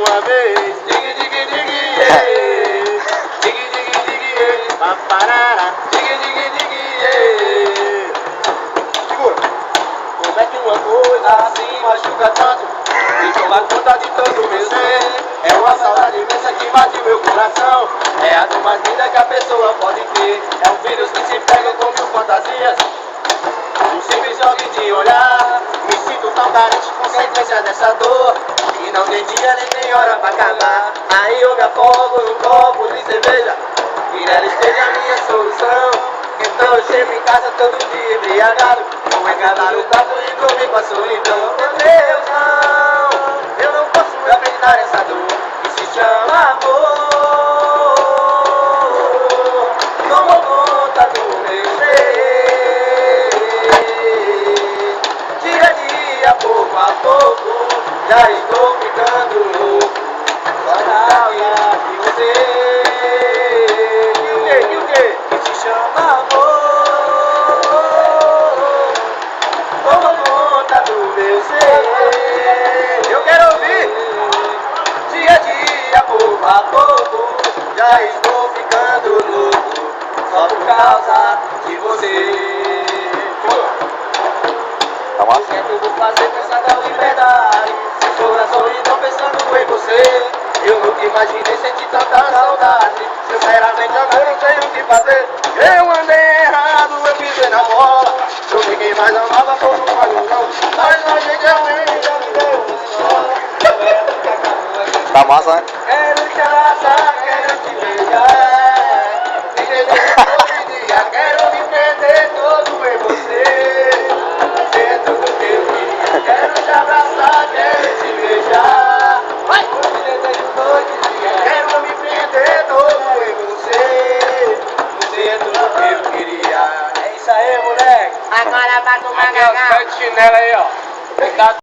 uma vez. Dig, dig, dig, yeah. Dig, dig, dig, yeah. Paparara. Dig, dig, dig, yeah. Segura. Como é que uma coisa assim machuca tanto e toma conta de todo o meu ser? É uma saudade imensa que bate meu coração. É a dor mais linda que a pessoa pode ter. É um vírus que se pega com mil fantasias. Um simples jogo de olhar. Me sinto tão carente, consequência dessa dor. E não tem dia nem tem hora pra acabar. Aí eu me afogo num copo de cerveja. E nela esteja a minha solução. Então eu chego em casa todo dia embriagado. Vou enganar o papo e dormir com a solidão. Meu Deus, não, eu não posso aguentar essa dor que se chama amor. Tomou conta do meu ser. Dia a dia, pouco a pouco, já estou ficando louco. Só na saudade de você. E o que? Que se chama amor. Toma conta do meu ser. Eu quero ouvir. Dia a dia, pouco a pouco, já estou ficando louco. Só por causa de você. O que é que eu vou fazer com essa tal liberdade? Estou na solidão pensando em você. Eu nunca imaginei sentir tanta saudade. Sinceramente agora eu não sei o que fazer. Eu andei errado, eu pisei na bola. Joguei quem mais amava por um não. Mas a gente realmente já me deu uma escola. Tá massa, né? Quero te abraçar, quero te beijar. Me deixe todo dia, quero me prender todo em você. Você é tudo que eu queria. Quero te abraçar, quero te beijar. Me desejo todo dia, quero me prender todo em você. Você é tudo que eu queria. É isso aí, moleque. Agora vai tomar Aqui, ó, cagada. pé de chinelo aí, ó.